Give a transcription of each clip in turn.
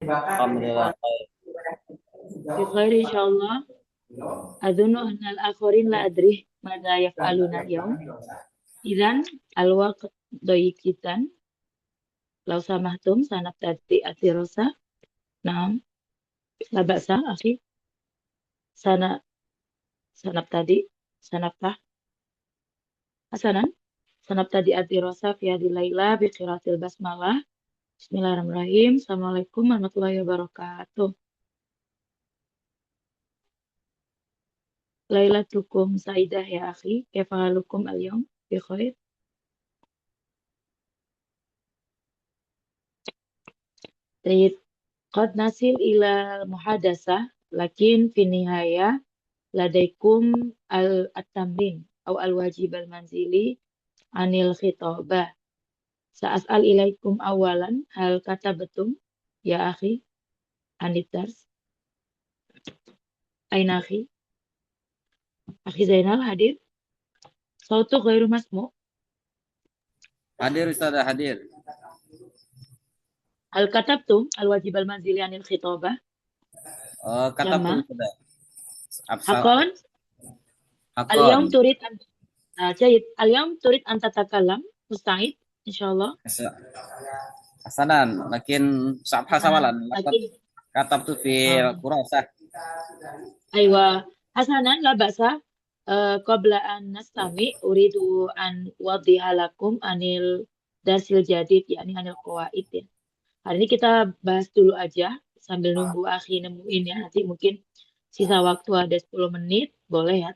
Alhamdulillah. بخير إن شاء الله. أظن أن الآخرين لا أدري ماذا يفعلون اليوم. إذن الوقت ضيق جدا. لو سمحتم سنبتدئ الدراسة. نعم، لا بأس أخي. سن... سنبتدئ سنفتح حسنا. سنبتدئ الدراسة في هذه الليلة بقراءة البسملة. بسم الله الرحمن الرحيم. Assalamualaikum warahmatullahi wabarakatuh. ليلتكم سعيدة يا أخي. كيف حالكم اليوم؟ بخير. طيب، قد نصل إلى المحادثة، لكن في النهاية لديكم التمرين أو الواجب المنزلي عن الخطابة. سأسأل إليكم أولا، هل كتبتم يا أخي عن الدرس؟ أين أخي؟ أخي زينال hadir. صوته غير مسموع. Hadir Ustazah, hadir. هل كتبتم الواجب المنزلي عن الخطابة؟ Kata tuh لما Ustazah. Absal حقا Hakon. اليوم تريد أن جيد. اليوم تريد أن تتكلم. مستعد إن شاء الله. Hasanan, lakin sabha sawalan. Lakat لكن katab tuh fi آه. kurasa. أيوة، حسنا، لا بأس. قبل أن نستمع أريد أن أوضح لكم عن الدرس الجديد، يعني عن القواعد ya. Hari ini kita bahas dulu aja sambil nunggu Akhi nemuin ya. Nanti mungkin sisa waktu ada 10 menit. Boleh ya.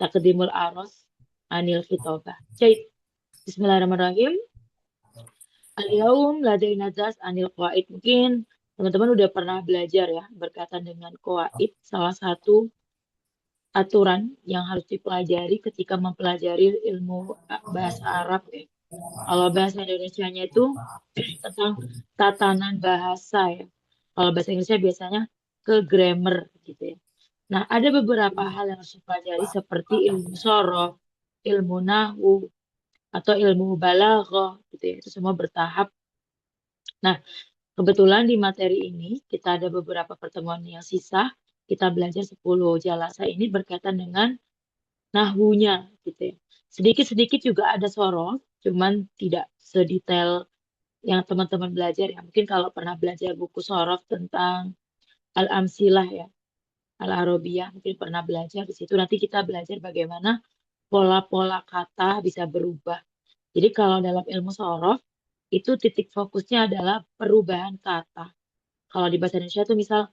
Taqdimul aros anil khitobah. Jadi, Bismillahirrahmanirrahim. Al-yawm ladaina dars anil qawaid. Mungkin teman-teman udah pernah belajar ya berkaitan dengan qawaid, salah satu aturan yang harus dipelajari ketika mempelajari ilmu bahasa Arab ya. Kalau bahasa Indonesianya itu tentang tatanan bahasa ya. Kalau bahasa Inggrisnya biasanya ke grammar gitu ya. Nah, ada beberapa hal yang harus dipelajari seperti ilmu sorof, ilmu nahu, atau ilmu balaghah gitu ya. Itu semua bertahap. Nah, kebetulan di materi ini kita ada beberapa pertemuan yang sisa. Kita belajar 10 jalasa ini berkaitan dengan nahunya gitu ya. Sedikit-sedikit juga ada sorof, cuman tidak sedetail yang teman-teman belajar ya. Mungkin kalau pernah belajar buku sorof tentang Al-Amsilah ya, Al-Arabiyah, mungkin pernah belajar di situ. Nanti kita belajar bagaimana pola-pola kata bisa berubah. Jadi kalau dalam ilmu sorof, itu titik fokusnya adalah perubahan kata. Kalau di bahasa Indonesia itu misal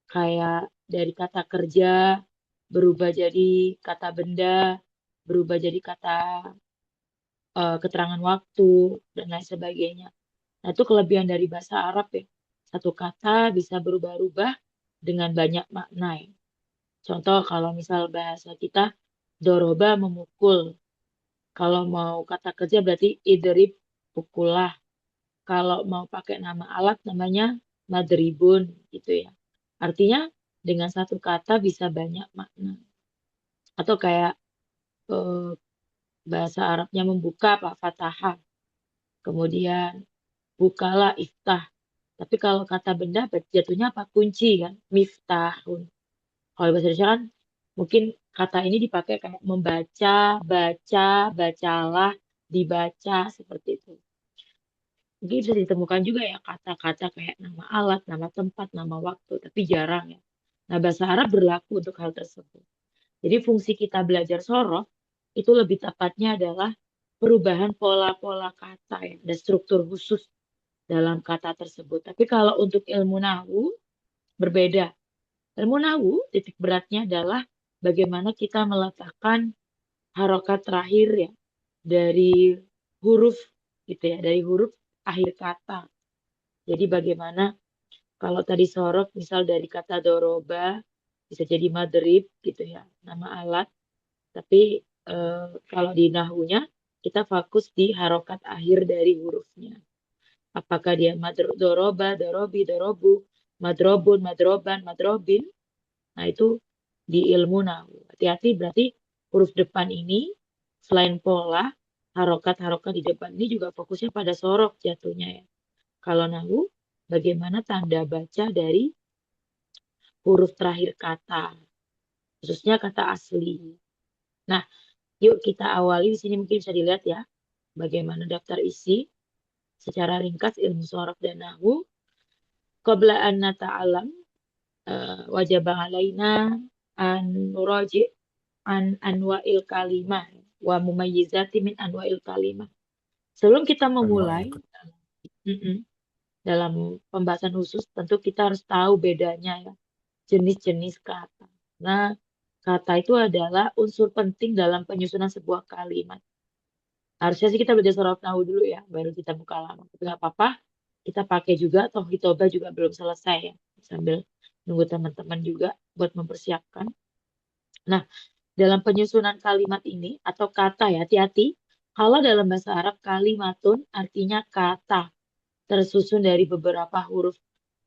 kayak dari kata kerja berubah jadi kata benda, berubah jadi kata keterangan waktu, dan lain sebagainya. Nah, itu kelebihan dari bahasa Arab ya. Satu kata bisa berubah-ubah dengan banyak makna ya. Contoh kalau misal bahasa kita, doroba memukul. Kalau mau kata kerja berarti idrib, pukullah. Kalau mau pakai nama alat namanya madribun gitu ya. Artinya dengan satu kata bisa banyak makna. Atau kayak eh, bahasa Arabnya membuka Pak Fatahah. Kemudian bukalah iftah. Tapi kalau kata benda jatuhnya apa? Kunci kan? Miftahun. Kalau bahasa Indonesia kan mungkin kata ini dipakai kayak membaca, baca, bacalah, dibaca seperti itu. Mungkin bisa ditemukan juga ya kata-kata kayak nama alat, nama tempat, nama waktu, tapi jarang ya. Nah, bahasa Arab berlaku untuk hal tersebut. Jadi fungsi kita belajar sorof itu lebih tepatnya adalah perubahan pola-pola kata ya, dan struktur khusus dalam kata tersebut. Tapi kalau untuk ilmu nahu berbeda. Ilmu nahu titik beratnya adalah bagaimana kita meletakkan harokat terakhir ya dari huruf gitu ya, dari huruf akhir kata. Jadi bagaimana kalau tadi sorok misal dari kata doroba bisa jadi madrib gitu ya, nama alat. Tapi kalau di nahunya kita fokus di harokat akhir dari hurufnya. Apakah dia doroba, dorobi, dorobu, madrobun, madroban, madrobin. Nah itu di ilmu nahu. Hati-hati berarti huruf depan ini selain pola, harokat-harokat di depan ini juga fokusnya pada sorok jatuhnya ya. Kalau nahu bagaimana tanda baca dari huruf terakhir kata, khususnya kata asli. Nah, yuk kita awali di sini mungkin bisa dilihat ya, bagaimana daftar isi secara ringkas ilmu sorof dan nahwu. Qabla an nata'alam wajib alaina an nuraji an anwa'il kalimah wa mumayyizati min anwa'il kalimah. Sebelum kita memulai dalam pembahasan khusus, tentu kita harus tahu bedanya ya, jenis-jenis kata. Nah, kata itu adalah unsur penting dalam penyusunan sebuah kalimat. Harusnya sih kita belajar sorof nahwu dulu ya, baru kita buka halaman. Tapi nggak apa-apa, kita pakai juga, toh hitoba juga belum selesai ya. Sambil nunggu teman-teman juga buat mempersiapkan. Nah, dalam penyusunan kalimat ini atau kata ya, hati-hati. Kalau dalam bahasa Arab kalimatun artinya kata tersusun dari beberapa huruf.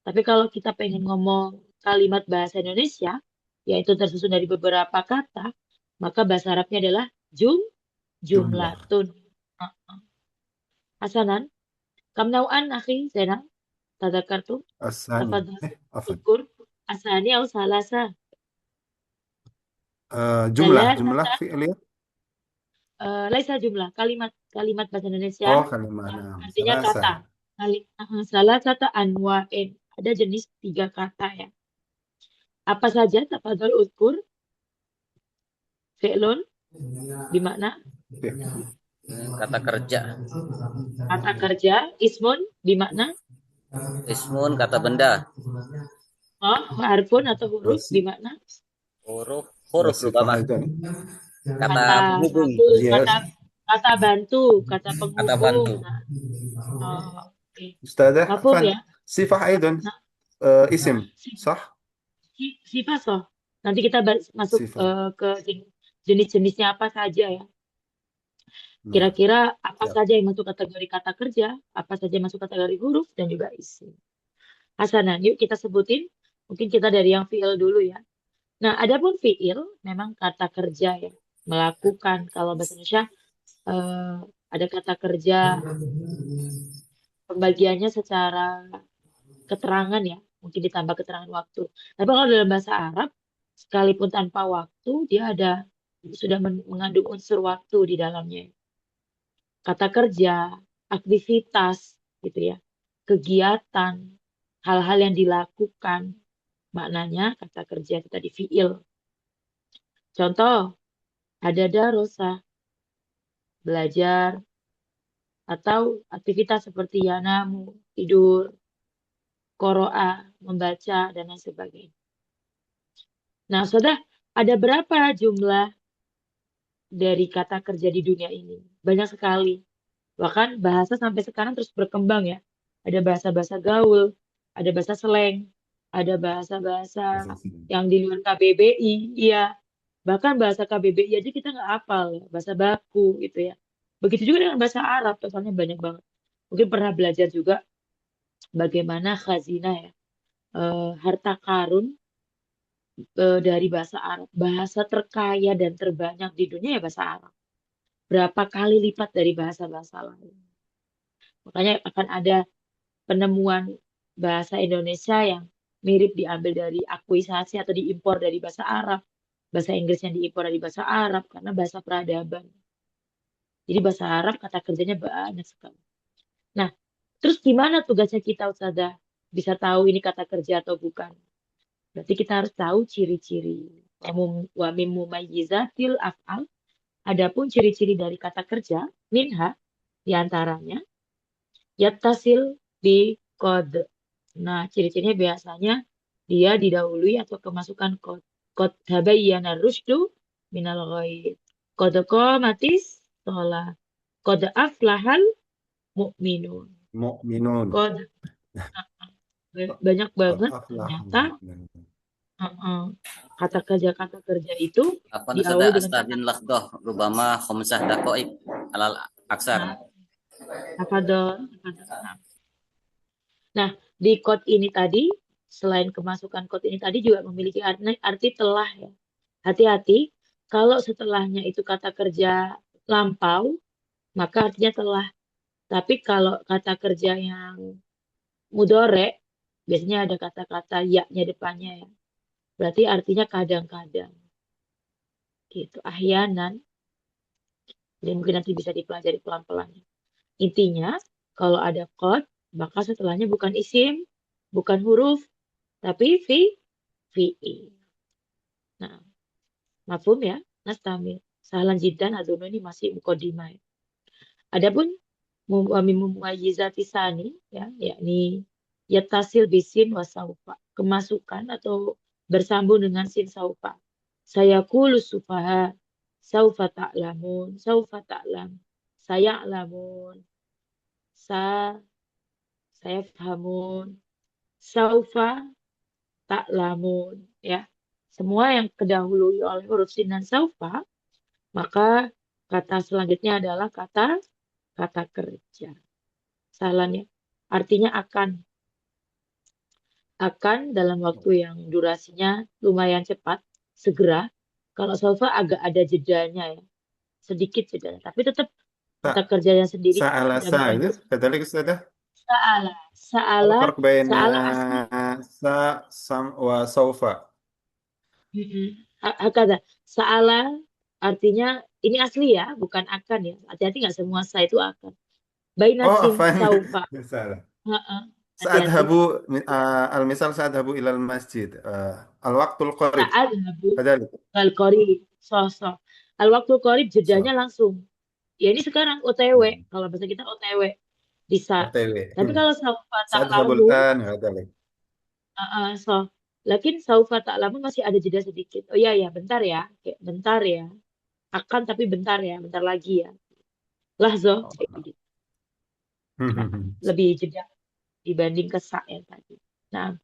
Tapi kalau kita pengen ngomong kalimat bahasa Indonesia, yaitu tersusun dari beberapa kata, maka bahasa Arabnya adalah jumlah. jumlatun. Hasanan, kam nau'an akhi Zainal? Tadzakartu? الثاني Tafadhal. عفوا Ukur asani au salasa. جملة Salasata, فعلية laisa jumlah kalimat bahasa Indonesia كلمة نعم artinya kata. ثلاثة Salasata anwa'in. Ada jenis 3 kata ya. Apa saja? Tafadhal ukur. Fi'lun bimakna Kata kerja. kata kerja, ismun bimakna Ismun kata benda. harfun atau huruf bimakna Huruf lupa وصفة mah. أيضا Kata kata penghubung. sambung, زيادة kata bantu, kata Kata penghubung. bantu. Nah, oke. أستاذة Mafhum عفوا ya? صفة أيضا Nah, اسم صح sifat soh. Nanti kita masuk صفة ke jenis-jenisnya apa saja ya. نعم Kira-kira apa يلا. saja yang masuk kategori kata kerja, apa saja yang masuk kategori huruf, dan juga isim. Hasanan, yuk kita sebutin. Mungkin kita dari yang fi'il dulu ya. Nah, adapun fi'il memang kata kerja ya. Melakukan. Kalau bahasa Indonesia ada kata kerja, pembagiannya secara keterangan ya. Mungkin ditambah keterangan waktu. Tapi kalau dalam bahasa Arab, sekalipun tanpa waktu, dia sudah mengandung unsur waktu di dalamnya. Kata kerja, aktivitas, gitu ya. Kegiatan, hal-hal yang dilakukan. Maknanya kata kerja itu tadi fi'il. Contoh, ada darosa, belajar, atau aktivitas seperti yanamu, tidur, qoro'a, membaca, dan lain sebagainya. Nah, sudah ada berapa jumlah dari kata kerja di dunia ini? Banyak sekali. Bahkan bahasa sampai sekarang terus berkembang ya. Ada bahasa-bahasa gaul, ada bahasa slang, ada bahasa-bahasa yang di luar KBBI, iya. Bahkan bahasa KBBI aja kita nggak hafal ya, bahasa baku gitu ya. Begitu juga dengan bahasa Arab, soalnya banyak banget. Mungkin pernah belajar juga bagaimana khazanah ya, harta karun dari bahasa Arab. Bahasa terkaya dan terbanyak di dunia ya bahasa Arab. Berapa kali lipat dari bahasa-bahasa lain. Makanya akan ada penemuan bahasa Indonesia yang mirip diambil dari akuisasi atau diimpor dari bahasa Arab. Bahasa Inggris yang diimpor dari bahasa Arab karena bahasa peradaban. Jadi bahasa Arab kata kerjanya banyak sekali. Nah, terus gimana tugasnya kita Ustazah? Bisa tahu ini kata kerja atau bukan? Berarti kita harus tahu ciri-ciri. Wa mim mumayyizatil af'al. Adapun ciri-ciri dari kata kerja, minha, diantaranya, yattasil bi kod. Nah, ciri-cirinya biasanya dia didahului atau kemasukan kod. Kod tabayyana rusydu minal ghaib. Kod qamatis sholah. Kod aflahal mu'minun. مؤمنون Kod banyak قد banget أفلح ternyata المؤمنون kata kerja itu Apa diawali sada dengan kata astadin lakdoh rubama khomsah dakoib alal aksar. tafadhol. Nah, di kod ini tadi, selain kemasukan kod ini tadi juga memiliki arti telah ya. Hati-hati, kalau setelahnya itu kata kerja lampau, maka artinya telah. Tapi kalau kata kerja yang mudhore biasanya ada kata-kata ya-nya depannya ya. Berarti artinya kadang-kadang gitu. Ahyanan. Jadi mungkin nanti bisa dipelajari pelan-pelan. Intinya kalau ada qad maka setelahnya bukan isim, bukan huruf, tapi fi'il. Nah, mafhum ya? Nastamil. Sahlan jiddan adunu ini masih mukodimah. Adapun mumayizati sani ya, yakni yatasil bisin wasaufa, kemasukan atau bersambung dengan sin saufa. Saya kulus sufaha, saufa ta'lamun, saufa ta'lam, saya lamun, saya fahamun, saufa ta'lamun ya. Semua yang kedahului oleh huruf sin dan saufa, maka kata selanjutnya adalah kata kerja. Salah ya. Artinya akan dalam waktu yang durasinya lumayan cepat, segera. Kalau saufa agak ada jedanya ya, sedikit jedanya. Tapi tetap kata Sa kerjanya sendiri sa'ala ada sa itu bentuk kadalik Ustazah. saala. Apa Saala, farq baina saala asli. sa sam wa saufa? Hakada. Saala artinya ini asli ya, bukan akan ya. Hati-hati nggak semua sa itu akan. Oh, Bainasin afan. saufa. Salah. Ha-ha. Hati-hati. سأذهب المثال سأذهب إلى المسجد الوقت القريب Sa'adhabu كذلك al qarib. So. Al waktu qarib jedanya صح langsung. Ya ini sekarang OTW. نعم Kalau bahasa kita OTW. Bisa. OTW Tapi kalau saufa سأذهب ta'lamun, الآن كذلك so. Lakin saufa ta'lamun masih ada jeda sedikit. Oh iya ya, bentar ya. Kayak bentar ya. Akan tapi bentar ya, bentar lagi ya. Lahzo, kayak gitu. Nah, lebih jeda dibanding kesak yang tadi. Nah,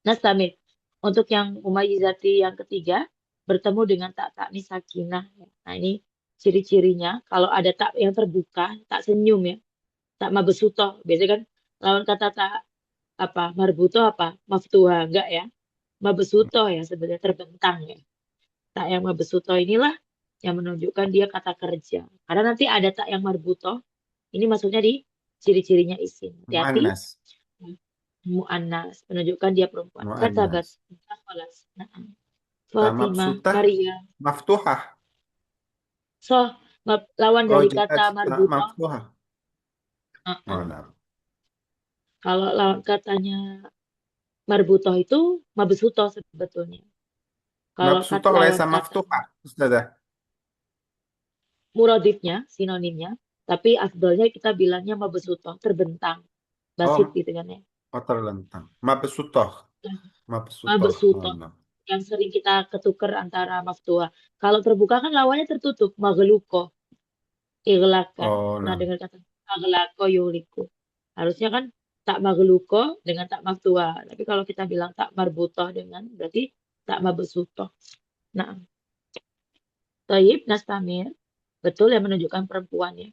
nastamid. Untuk yang umayyizati yang ketiga, bertemu dengan tak taknis sakinah. Nah, ini ciri-cirinya. Kalau ada tak yang terbuka, tak senyum ya, tak mabesutoh. Biasanya kan lawan kata tak apa marbutoh apa maftuha enggak ya? Mabesutoh ya sebenarnya terbentang ya. Tak yang mabesutoh inilah yang menunjukkan dia kata kerja. Karena nanti ada tak yang marbutoh. Ini maksudnya di ciri-cirinya isim. Hati-hati مؤنث mu'annas menunjukkan dia perempuan. Katabat مؤنث falas. Nah, Fatimah مبسوطة Maria. مفتوحة So, lawan oh dari جاءت kata marbutoh. مفتوحة oh Uh-uh. نعم Kalau lawan katanya marbutoh itu mabesutoh sebetulnya. Kalau مبسوطة وليس lawan kata مفتوحة أستاذة muradifnya, sinonimnya, tapi afdolnya kita bilangnya mabesutoh, terbentang, basit oh gitu kan ya. oh terlentang مبسوطة مبسوطة oh Mabesutoh نعم yang sering kita ketukar antara maftuha. Kalau terbuka kan lawannya tertutup, mageluko, iglaka. oh Nah, نعم dengan kata aglako yuliku. Harusnya kan tak mageluko dengan tak maftuha. Tapi kalau kita bilang tak marbutoh dengan berarti tak mabesutoh. Nah, Toyib Nastamir, betul yang menunjukkan perempuan ya.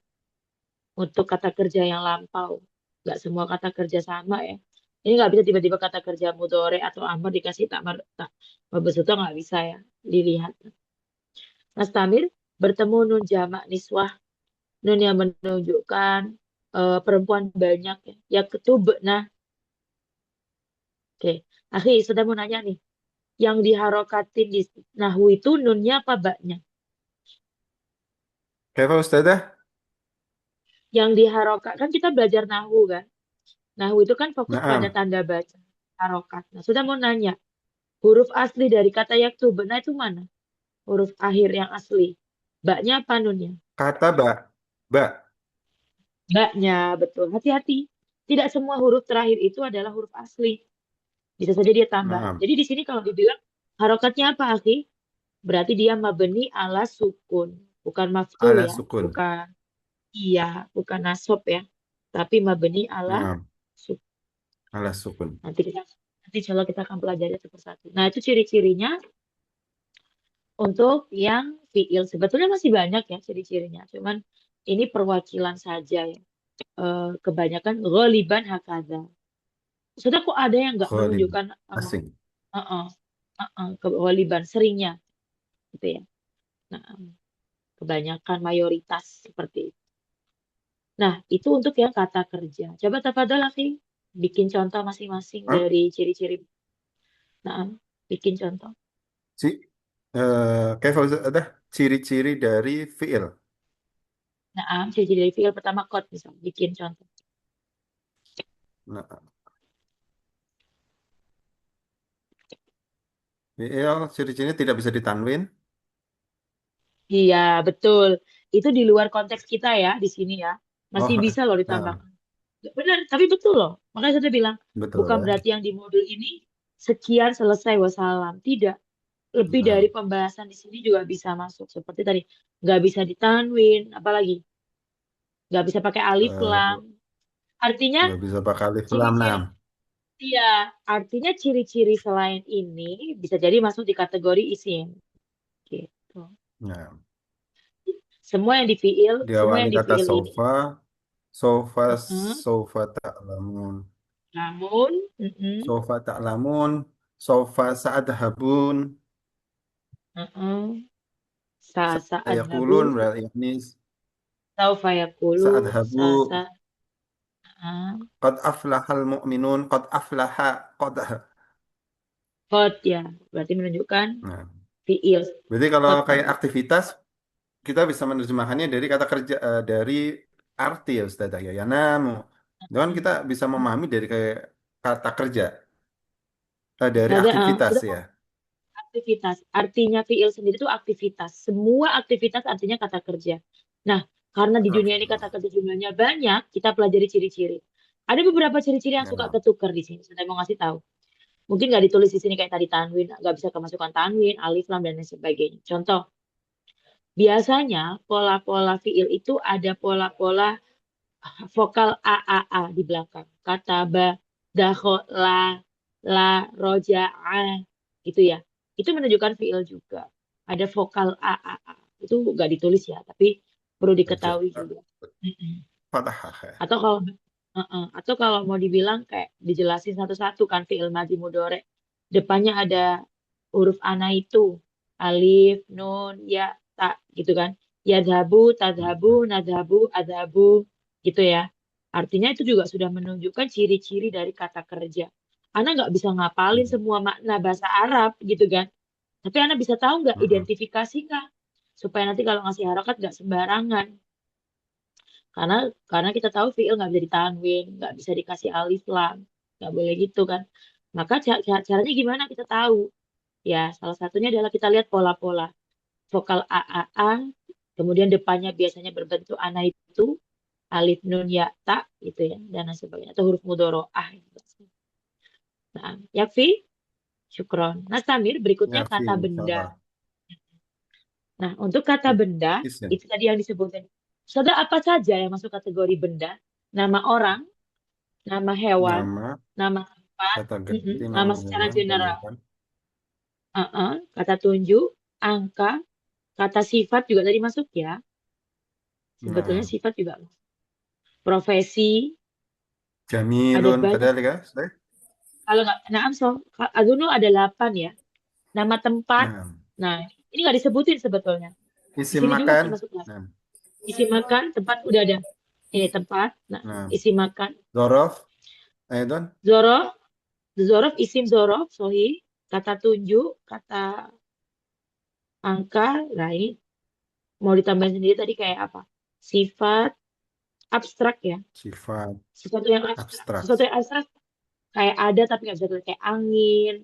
Untuk kata kerja yang lampau. Nggak semua kata kerja sama ya. Ini nggak bisa tiba-tiba kata kerja mudore atau amar dikasih tak mabesutoh nggak bisa ya. Dilihat. Nastamir bertemu nun jamak niswah. Nun yang menunjukkan perempuan banyak ya. Yang ketub, nah, oke. Akhi, sudah mau nanya nih. Yang diharokatin di nahu itu nunnya apa baknya? كيف أستاذة Yang diharokat, kan kita belajar nahu kan? Nahu itu kan fokus pada نعم tanda baca, harokat. Nah, sudah mau nanya, huruf asli dari kata yaktub, nah itu mana? Huruf akhir yang asli. Baknya apa nunnya? kata ba Baknya, betul. Hati-hati. Tidak semua huruf terakhir itu adalah huruf asli. Bisa saja dia tambahan. نعم Jadi di sini kalau dibilang harokatnya apa, Akhi? Berarti dia mabni ala sukun. Bukan maftu على ya. سكون Bukan iya, bukan nasab ya. Tapi mabni ala نعم sukun. على سكون Nanti insya Allah kita akan pelajari satu persatu. Nah, itu ciri-cirinya untuk yang fiil. Sebetulnya masih banyak ya ciri-cirinya. Cuman ini perwakilan saja ya. Kebanyakan ghaliban hakada. Sudah kok ada yang nggak غالب menunjukkan asing keghaliban seringnya gitu ya. Nah, kebanyakan mayoritas seperti itu. Nah, itu untuk yang kata kerja. Coba tafadhol, Akhi. Bikin contoh masing-masing Hah? dari ciri-ciri. Nah, bikin contoh. Si, kaifa ada ciri-ciri dari fiil. Nah, ciri-ciri dari fiil pertama kot misal. Bikin contoh. Nah, fiil ciri-cirinya tidak bisa ditanwin. Iya, betul. Itu di luar konteks kita ya, di sini ya. Masih Oh, bisa loh nah, ditambahkan. Benar, tapi betul loh. Makanya saya bilang, betul bukan ya. berarti yang di modul ini sekian selesai wassalam. Tidak. Lebih dari Nah, pembahasan di sini juga bisa masuk. Seperti tadi, nggak bisa ditanwin, apalagi nggak bisa pakai alif lam. eh, Artinya nggak bisa pakai alif lam ciri-ciri, nam. iya, artinya ciri-ciri selain ini bisa jadi masuk di kategori isim. Gitu. Nah, Semua diawali yang di kata fiil ini. sofa, sofa, Mm-mm. sofa ta'lamun, Namun, mm-mm, sofa ta'lamun, sofa sa'adhabun, mm-mm. Saat habu, sayakulun berarti ini saufa yakulu, sa'adhabu, ah, qad aflahal mu'minun, qad aflaha, qad. qad ya, berarti menunjukkan Nah, fiil. berarti kalau Qad kayak tadi. aktivitas kita bisa menerjemahkannya dari kata kerja, dari arti ya Ustazah ya. Ya namu. Dan kita Hmm. bisa memahami dari kayak kata kerja, dari Ada, aktivitas udah ya. aktivitas. Artinya fiil sendiri itu aktivitas. Semua aktivitas artinya kata kerja. Nah, karena di dunia Oke. ini kata kerja jumlahnya banyak, kita pelajari ciri-ciri. Ada beberapa ciri-ciri yang suka Ya. ketukar di sini. Saya mau ngasih tahu. Mungkin nggak ditulis di sini kayak tadi tanwin, nggak bisa kemasukan tanwin, alif lam dan lain sebagainya. Contoh, biasanya pola-pola fiil itu ada pola-pola vokal a di belakang. Kata ba, dakhola, la, roja'a, gitu ya. Itu menunjukkan fiil juga. Ada vokal a. Itu nggak ditulis ya, tapi perlu Kerja. diketahui juga. Mm-mm. Fathah ya. Atau kalau mau dibilang kayak dijelasin satu-satu kan fiil madhi mudhari. Depannya ada huruf ana itu. Alif, nun, ya, ta gitu kan. Yadhabu, tadhabu, nadhabu, adhabu gitu ya. Artinya itu juga sudah menunjukkan ciri-ciri dari kata kerja. Ana nggak bisa ngapalin semua makna bahasa Arab gitu kan. Tapi Ana bisa tahu nggak identifikasi nggak? Supaya nanti kalau ngasih harokat nggak sembarangan. Karena karena kita tahu fiil nggak bisa ditanwin, nggak bisa dikasih alif lam, nggak boleh gitu kan. Maka caranya gimana kita tahu? Ya, salah satunya adalah kita lihat pola-pola vokal a, kemudian depannya biasanya berbentuk ana itu, alif nun ya ta gitu ya, dan lain sebagainya. Atau huruf mudhoro'ah. Nah, yakfi, syukron. Nah, Samir, berikutnya Ya, fi, kata benda. insyaallah. Nah, untuk kata benda, Isim. itu tadi yang disebutkan. Sudah apa saja yang masuk kategori benda? Nama orang, nama hewan, Nama, nama tempat, kata ganti, nama nama secara hewan, general, tumbuhan. kata tunjuk, angka, kata sifat juga tadi masuk ya. Sebetulnya Nah, sifat juga masuk. Profesi, ada jamilun, banyak. kadalika, Ustaz. Kalau nggak, nah, Aduno ada 8 ya. Nama tempat, Nah, nah ini nggak disebutin sebetulnya. Di isim sini juga makan. termasuk 8. Nah, Isi makan, tempat udah ada. Ini tempat, nah nah, isi makan. zorof, Aidon. Zorof, zorof, isim zorof, sohi, kata tunjuk, kata angka, nah ini mau ditambahin sendiri tadi kayak apa? Sifat abstrak ya. Sifat Sesuatu yang abstrak. abstrak. Sesuatu yang abstrak kayak ada tapi nggak bisa dilihat kayak angin,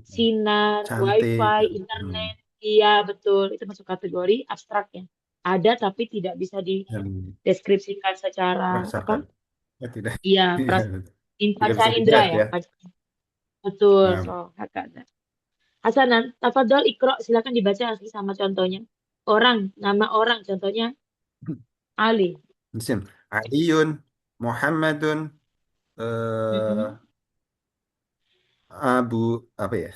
sinar, Cantik. wifi, internet. Iya, betul. Itu masuk kategori abstrak ya. Ada tapi tidak bisa Dan dideskripsikan secara apa? rasakan. Ya, tidak. Iya, Iya, tidak panca bisa indera dilihat ya. ya. Betul. Nah, So, hakada. Hasanan, tafadhol ikro, silakan dibaca sama contohnya. Orang, nama orang, contohnya Ali. isim. Aliun, Muhammadun, Mm-mm. Abu, apa ya?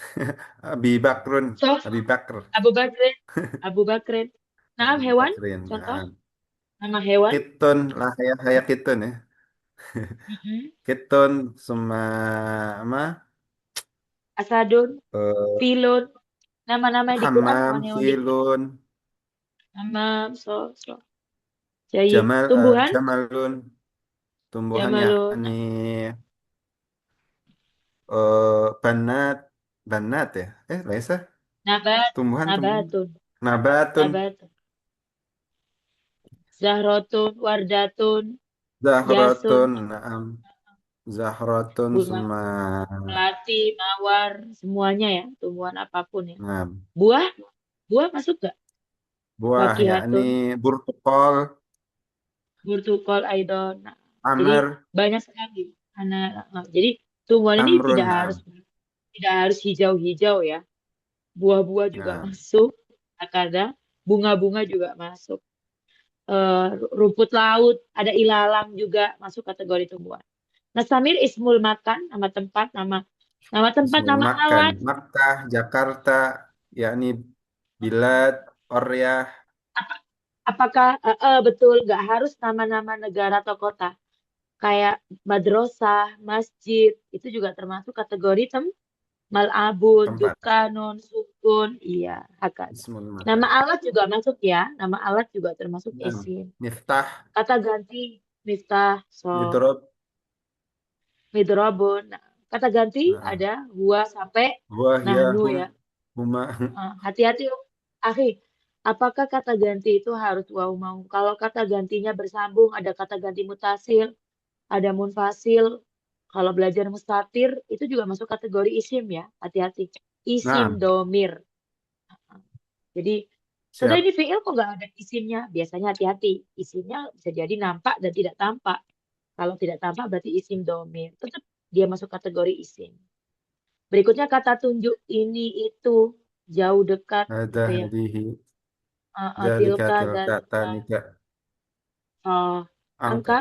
Abi Bakrun, So, Abi Bakr, Abu Bakrin, Abu Bakrin. Nah, Abi hewan, Bakrin. contoh, Nah, nama hewan. Kitun lah ya kitun ya. Mm-mm. Kitun sama apa? Asadun, Eh, Filun. Nama-nama yang di Quran, Hammam, hewan-hewan di Quran. Filun, Nama, so. Jayid. Tumbuhan, Jamalun, tumbuhan Jamalun. yakni banat, banat ya? Laisa, Nabat, tumbuhan. nabatun, Nabatun, nabatun. Zahrotun, wardatun, yasun, zahratun, naam, zahratun, bunga suma, melati, mawar, semuanya ya, tumbuhan apapun ya. naam. Buah, buah masuk gak? Buah yakni Wakihatun, burtukol, burtukol, aidon. Nah, jadi amr, banyak sekali. Jadi tumbuhan ini tamrun, naam. tidak harus hijau-hijau ya. Buah-buah juga Naam. masuk. Kadang bunga-bunga juga masuk. Rumput laut, ada ilalang juga masuk kategori tumbuhan. Nah, Samir ismul makan, nama tempat, nama tempat, Ismul nama makan, alat. Makkah, Jakarta, yakni Bilad, Oryah, Apakah betul nggak harus nama-nama negara atau kota? Kayak madrasah, masjid, itu juga termasuk kategori mal'abun, tempat. dukkanun, sukun, iya, hakada. Ismul Nama makan. alat juga masuk ya, nama alat juga termasuk Naam. isim. Miftah, Kata ganti, miftah, so, Yudrob, midrobun. Nah, kata ganti naam. ada huwa sampai Buah, nahnu Yahum, ya. Huma, Hati-hati, akhi. Apakah kata ganti itu harus waw mau? Kalau kata gantinya bersambung, ada kata ganti mutasil, ada munfasil. Kalau belajar mustatir, itu juga masuk kategori isim ya. Hati-hati. Isim naam. domir. Jadi, sudah Siap. ini fiil kok nggak ada isimnya? Biasanya hati-hati. Isimnya bisa jadi nampak dan tidak tampak. Kalau tidak tampak berarti isim domir. Tetap dia masuk kategori isim. Berikutnya kata tunjuk ini itu jauh dekat Ada gitu ya. hadihi, dalika, Tilka dan tilka, tanika. Angka. angka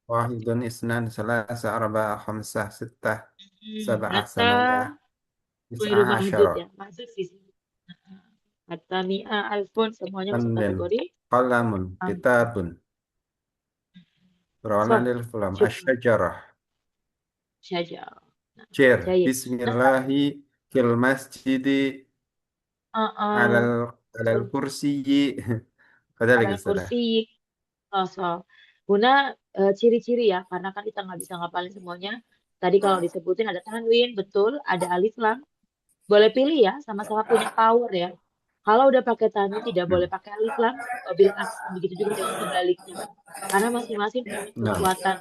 Wahidun, isnan, salasa, arba'a, khamsah, sittah, sab'ah, hatta samaniyah, keliru tis'ah, mahdud asyara. ya. Maksud sih. Hatta mi'a alfun semuanya masuk Tamrin, kategori qalamun, angka. kitabun, So, rawanan lil fulam, syukur asyajarah, saja. Nah, chair, jahit. Nah, bismillahi, fil masjidi, alal, alal betul. kursiyi. Ada lagi, Alal Ustazah. kursi. So. Guna ciri-ciri ya, karena kan kita nggak bisa ngapalin semuanya. Tadi kalau disebutin ada tanwin, betul, ada alif lam. Boleh pilih ya, sama-sama punya power ya. Kalau udah pakai tanwin tidak boleh Hmm. pakai alif lam, bil aks, begitu juga dengan sebaliknya. Karena masing-masing punya Nah, kekuatan.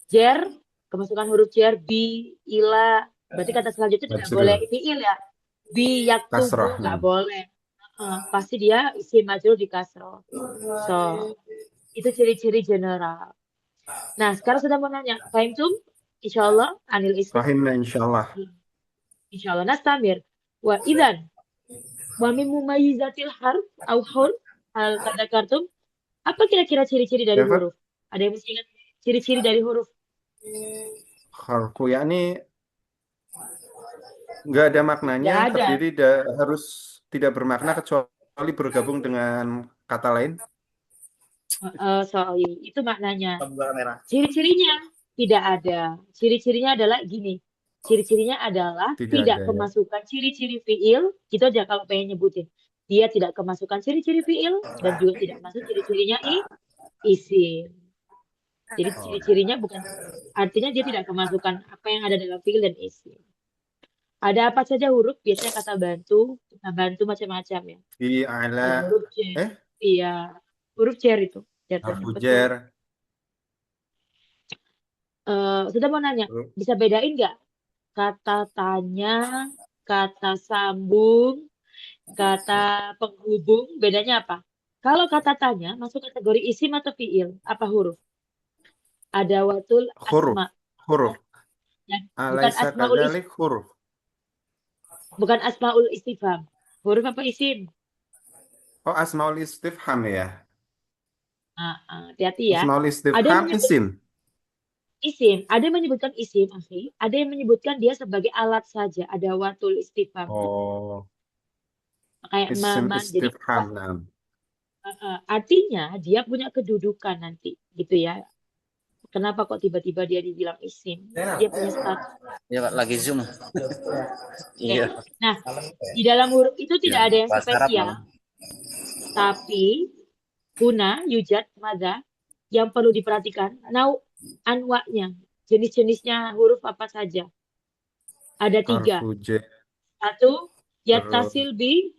Jer, kemasukan huruf jer, bi, ila. Berarti kata selanjutnya tidak boleh majrur, fiil ya. Bi yaktubu kasrah, nggak nah. boleh. Pasti dia isim majrur di kasroh. So, itu ciri-ciri general. Nah, sekarang sudah mau nanya. Fahimtum? Insya Allah, anil isim. Fahimna insyaallah. Insya Allah, nastamir. Wa idan. Wa min mumayyizatil harf au huruf al tadakartum. Apa kira-kira ciri-ciri dari Ya, Pak? huruf? Ada yang mesti ingat ciri-ciri dari huruf? Kharku, yakni nggak ada maknanya, Nggak ada. terdiri harus tidak bermakna kecuali bergabung dengan kata lain. Sorry, itu maknanya. Ciri-cirinya tidak ada. Ciri-cirinya adalah gini. Ciri-cirinya adalah Tidak tidak ada ya. kemasukan ciri-ciri fiil. Gitu aja kalau pengen nyebutin. Dia tidak kemasukan ciri-ciri fiil dan juga tidak masuk ciri-cirinya isim. Jadi Oh, ciri-cirinya bukan artinya dia tidak kemasukan apa yang ada dalam fiil dan isim. Ada apa saja huruf? Biasanya kata bantu, kata bantu macam-macam ya. fi ala, Ada huruf cer. eh Iya, huruf cer itu. Cer harfu betul. jar, Sudah mau nanya, bisa bedain nggak kata tanya, kata sambung, kata penghubung, bedanya apa? Kalau kata tanya masuk kategori isim atau fiil, apa huruf? Ada watul huruf, asma, huruf. ya, bukan Alaisa asmaul kadzalik, huruf. bukan asmaul istifham. Huruf apa isim? Oh, asmaul istifham ya. Hati-hati ya. Asmaul Ada yang istifham menyebut isim. isim, ada yang menyebutkan isim, akhi. Ada yang menyebutkan dia sebagai alat saja. Ada watul istifham. Oh, Kayak isim mama. Jadi istifham. Nah. artinya dia punya kedudukan nanti, gitu ya. Kenapa kok tiba-tiba dia dibilang isim? Dia punya status. Ya, Pak, lagi Zoom. Oke. Iya, Nah, di dalam huruf itu Ya. tidak ada yang bahasa Arab spesial, malah. tapi guna yujad mada yang perlu diperhatikan nau anwaknya, jenis-jenisnya huruf apa saja. Ada 3. Harfu jar. 1, Terus yattasil bi,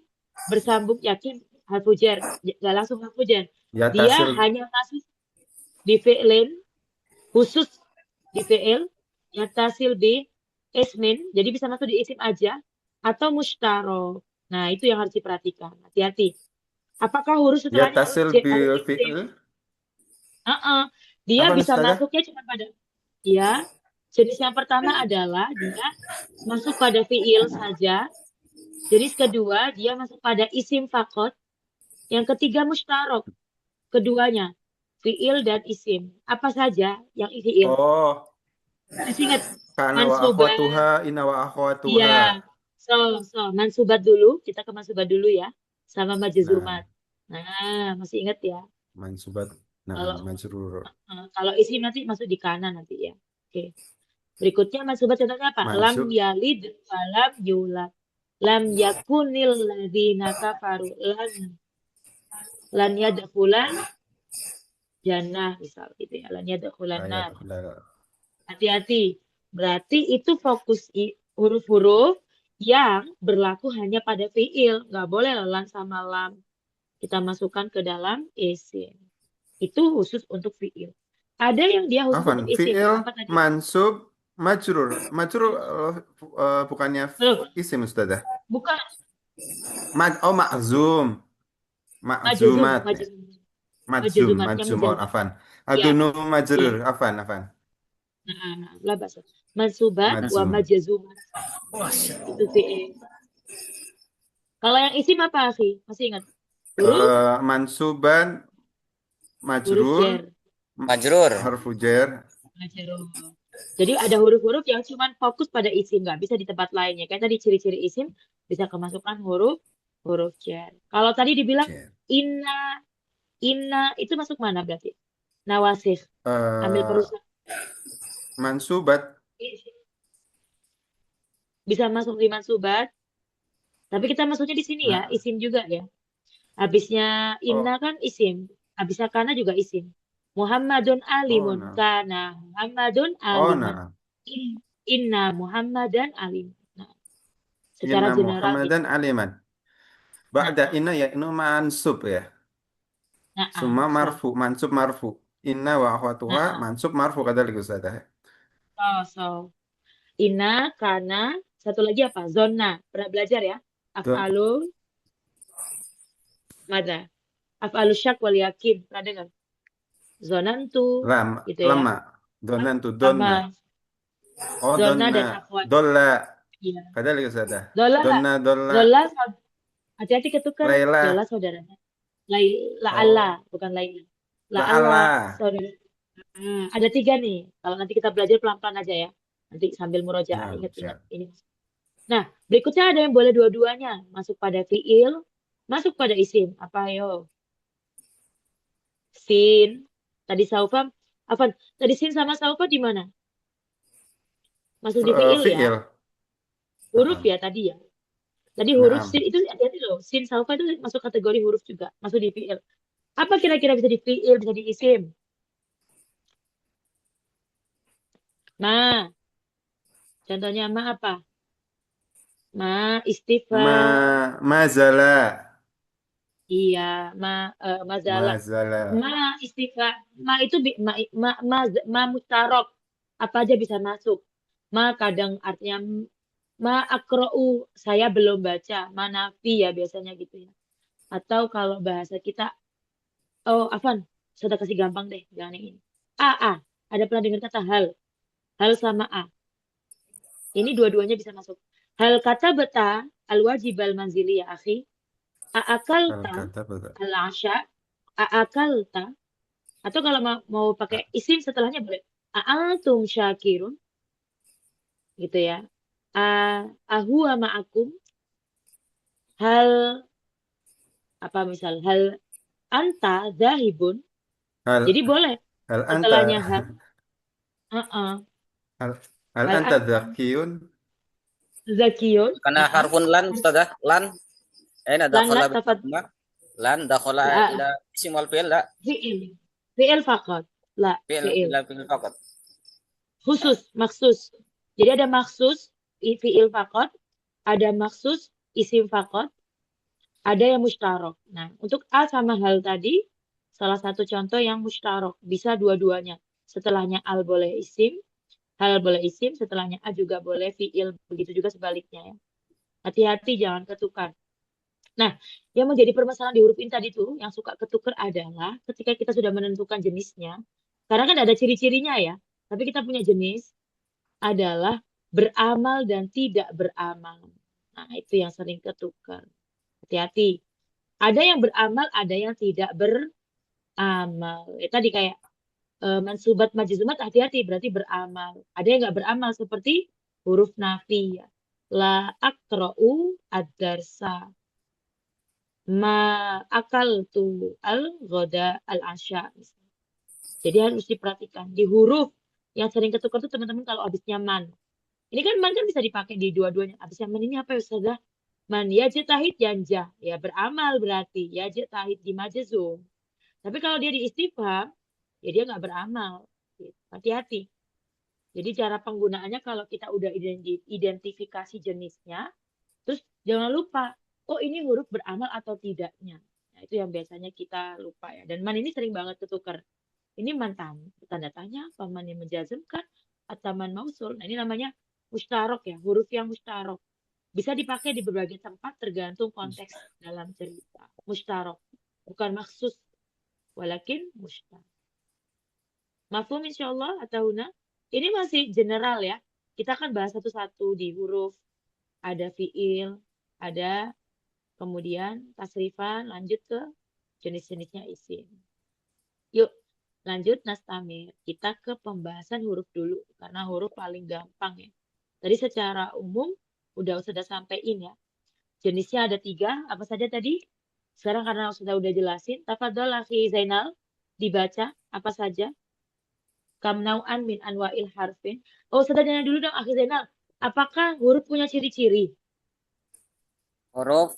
bersambung, yakin, harfu jar. Nggak langsung harfu jar. Dia yatasil hanya masuk di fi'lin, khusus di fi'il, yattasil bi, ismin, jadi bisa masuk di isim aja, atau mustarok. Nah, itu yang harus diperhatikan. Hati-hati. Apakah huruf setelahnya huruf yatasil bil huruf isim? fi'il. Dia Apa bisa Ustazah? masuknya cuma pada, ya, jenis yang pertama adalah dia masuk pada fi'il saja. Jenis kedua, dia masuk pada isim fakot. Yang ketiga, mustarok. Keduanya, fi'il dan isim. Apa saja yang fi'il? Oh, Masih ingat? kana wa Mansubat. akhwatuha, inna wa akhwatuha. Iya. So, mansubat dulu. Kita ke mansubat dulu ya. Sama Nah, majezumat. Nah, masih ingat ya? mansubat. Nah, Kalau majrur. kalau isim nanti masuk di kanan nanti ya. Oke. Berikutnya mansubat contohnya apa? Lam Mansub. yalid walam yulad. Lam yakunil ladzina kafaru lan yadkhulan jannah misal gitu ya. Lan yadkhulan nar. Ayat. Hati-hati. Berarti itu fokus huruf-huruf yang berlaku hanya pada fiil. Nggak boleh lan sama lam kita masukkan ke dalam isim. Itu khusus untuk fiil. Ada yang dia khusus Afan, untuk isim. fi'il, Apa tadi? mansub, majrur. Majrur bukannya Loh, isim Ustazah. bukan Ma'zum. majzum, Ma'zumat ya. majzumat yang Majzum. Oh, menjadi. afan. Ya, Adunu ya. majrur. Afan. Nah, lah bahasa. Mansubat wa Majzum. majzumat. Itu fi'il. Kalau yang isim apa sih? Masih ingat? Huruf Mansuban, huruf jar. majrur, Majrur. harfu jar. Majrur. Jadi ada huruf-huruf yang cuma fokus pada isim, nggak bisa di tempat lainnya. Kayak tadi ciri-ciri isim bisa kemasukan huruf jar. Kalau tadi dibilang Jar. inna itu masuk mana berarti? Nawasih, ambil Eh, perusahaan. mansubat. Bisa masuk di mansubat, tapi kita masuknya di sini ya, Nah, isim juga ya. Habisnya inna oh, kan isim, habisnya kana juga isim. Muhammadun alimun, nah. kana Muhammadun Oh, aliman. nah. Inna Muhammadan alim. Nah, secara Inna general gitu. Muhammadan aliman. Nah, Ba'da inna ya ini mansub ya. Summa so. marfu, mansub marfu. Inna wa akhwatuha Nah, mansub marfu kadzalik Ustazah. so. Inna, kana, satu lagi apa? Zona. Pernah belajar ya? Don Af'alul, mada? Af'alul syak wal yakin. Pernah dengar? Zonantu, lam gitu ya. lama. Donan tu donna. Sama Oh, zona donna. dan akhwat. Dolla. Iya. Kadzalik Ustazah. Dola, Dolla. dola, hati-hati ketukar. Laila. Dola saudaranya. Oh, La'alla, bukan Laila. la La'alla, Allah. saudara. Ada 3 nih. Kalau nanti kita belajar pelan-pelan aja ya. Nanti sambil murojaah, Nah, ingat-ingat. siap. Ini. Nah, berikutnya ada yang boleh dua-duanya. Masuk pada fiil, masuk pada isim. Apa ayo? Sin. Tadi saufa, apa? Tadi sin sama saufa di mana? Masuk di fiil ya. Fi'il. Huruf Heeh. ya tadi ya. Tadi huruf Naam. sin itu hati-hati loh. Sin saufa itu masuk kategori huruf juga. Masuk di fiil. Apa kira-kira bisa di fiil, bisa di isim? Ma. Contohnya ma apa? Ma istifham. Mazala. Iya, mazalah. Mazala. Ma istifham. Ma itu ma mustarok. Apa aja bisa masuk. Ma kadang artinya ma akra'u, saya belum baca. Ma nafi ya biasanya gitu ya. Atau kalau bahasa kita, oh Afan, sudah kasih gampang deh, jangan yang ini. A. Ada pernah dengar kata hal? Hal sama A. Ini dua-duanya bisa masuk. Hal kata beta al wajib al manzili ya akhi. Aakalta Al-kata al asya. Aakalta. Atau kalau mau pakai isim setelahnya boleh. A'antum syakirun. Gitu ya. Ahuwa ma'akum. Hal, apa misal. Hal anta zahibun. hal Jadi boleh. hal anta Setelahnya hal. Uh-uh. hal, hal Hal anta zakiyun. zakiyun. Karena harfun lan Ustazah, lan aina Lan dakhala tafad. lan dakhala ila isim wal fi'il la Fi'il. Fi'il fakat. La, fi'il fi'il. ila fi'il faqat. Khusus, maksus. Jadi ada maksus, fi'il fakot, ada maksus isim fakot, ada yang mustarok. Nah, untuk A sama hal tadi, salah satu contoh yang mustarok. Bisa dua-duanya. Setelahnya al boleh isim, hal boleh isim, setelahnya A juga boleh fi'il. Begitu juga sebaliknya ya. Hati-hati jangan ketukar. Nah, yang menjadi permasalahan di huruf ini tadi tuh, yang suka ketukar adalah ketika kita sudah menentukan jenisnya. Karena kan ada ciri-cirinya ya. Tapi kita punya jenis adalah beramal dan tidak beramal. Nah, itu yang sering ketukar. Hati-hati. Ada yang beramal, ada yang tidak beramal. Tadi kayak mansubat majzumat, hati-hati berarti beramal. Ada yang nggak beramal seperti huruf nafi ya. La akra'u ad-darsa. Ma akal tu al-ghoda al-asya. Jadi harus diperhatikan. Di huruf yang sering ketukar tuh teman-teman kalau habisnya man. Ini kan man kan bisa dipakai di dua-duanya. Habisnya man ini apa ya Ustazah? Man yajtahid yanjah. Ya beramal berarti. Yajtahid di majzum. Tapi kalau dia di istifham, ya dia nggak beramal. Gitu. Hati-hati. Jadi cara penggunaannya kalau kita udah identifikasi jenisnya, terus jangan lupa, oh ini huruf beramal atau tidaknya. Nah, itu yang biasanya kita lupa ya. Dan man ini sering banget ketukar. Ini man tanda tanya, apa man yang menjazmkan, atau man mausul. Nah, ini namanya mustarok ya, huruf yang mustarok. Bisa dipakai di berbagai tempat tergantung konteks dalam cerita. Mustarok, bukan maksus, walakin mustarok. Mafhum insyaallah atau Huna? Ini masih general ya. Kita akan bahas satu-satu di huruf. Ada fiil, ada kemudian tasrifan, lanjut ke jenis-jenisnya isim. Yuk, lanjut nastamir. Kita ke pembahasan huruf dulu. Karena huruf paling gampang ya. Tadi secara umum sudah sampaiin ya. Jenisnya ada 3. Apa saja tadi? Sekarang karena sudah jelasin. Tafadhol akhi Zainal. Dibaca apa saja. Kam nau'an min anwa'il harfin. Oh, sudah tanya dulu dong akhi Zainal. Apakah huruf punya ciri-ciri? Huruf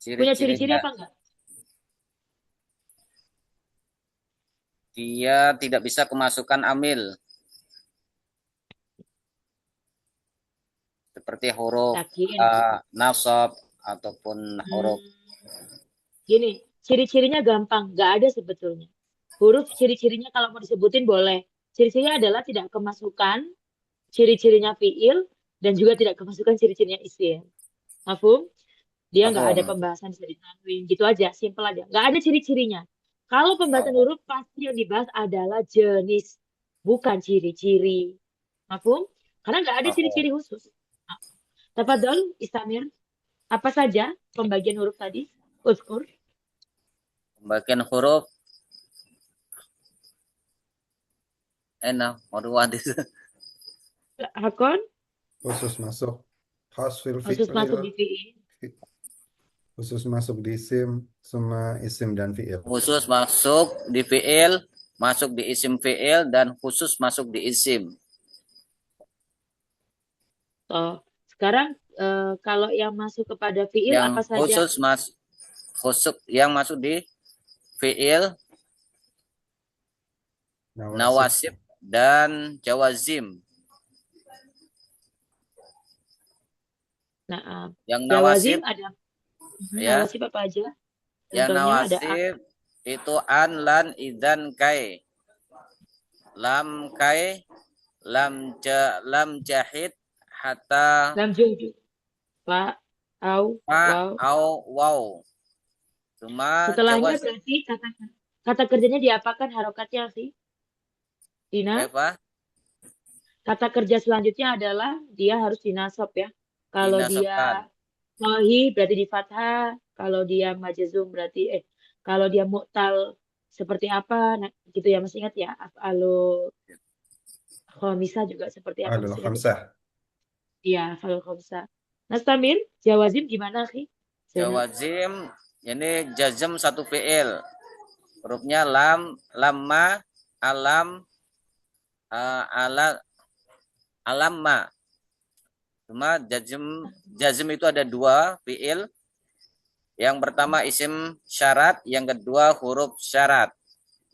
Punya ciri-ciri ciri-cirinya apa enggak? dia tidak bisa kemasukan amil seperti huruf Yakin. nasab ataupun huruf Gini, ciri-cirinya gampang. Nggak ada sebetulnya. Huruf ciri-cirinya kalau mau disebutin boleh. Ciri-cirinya adalah tidak kemasukan, ciri-cirinya fiil, dan juga tidak kemasukan ciri-cirinya isim. Mafhum? Dia nggak ada huruf. pembahasan bisa ditanwin. Gitu aja, simple aja. Nggak ada ciri-cirinya. Kalau pembahasan huruf pasti yang dibahas adalah jenis, bukan ciri-ciri. Mafhum? Karena nggak ada ciri-ciri khusus. Nah, Tafadhol, Istamir. Apa saja pembagian huruf tadi? Uzkur. Pembagian huruf enak marwah Hakon, Khusus masuk hasfil khusus masuk fi'il, di fiil. khusus masuk di isim, semua isim dan fi'il. khusus masuk di fiil, masuk di isim fiil, dan khusus masuk di isim. Oh, sekarang kalau yang masuk kepada fiil Yang apa saja? khusus yang masuk di fiil, nawasib dan jawazim. Nah, Yang jawazim nawasib ada ya, nawasib apa aja? yang Contohnya ada nawasib itu an, lan, idan, kai. Lam, kai, lam jahid, hatta, lam jumju, fa, au, ma, wow. au, wow. Cuma Setelahnya jawaz berarti kata kerjanya diapakan harokatnya sih? Dina, kaifa kata kerja selanjutnya adalah dia harus dinasab ya. Kalau dia dinasabkan. Sohi berarti di fathah, kalau dia majzum berarti kalau dia mu'tal seperti apa? Nah, gitu ya masih ingat ya. Af'alu khomisah juga seperti apa Alul masih ingat ya? khamsah. Iya, af'alu khomisah. Nastamir, jawazim gimana sih? Zainal. Jawazim ini jazm satu fiil. Hurufnya lam, lamma, alam, ala, alamma. Cuma jazm itu ada 2 fiil. Yang pertama isim syarat, yang kedua huruf syarat.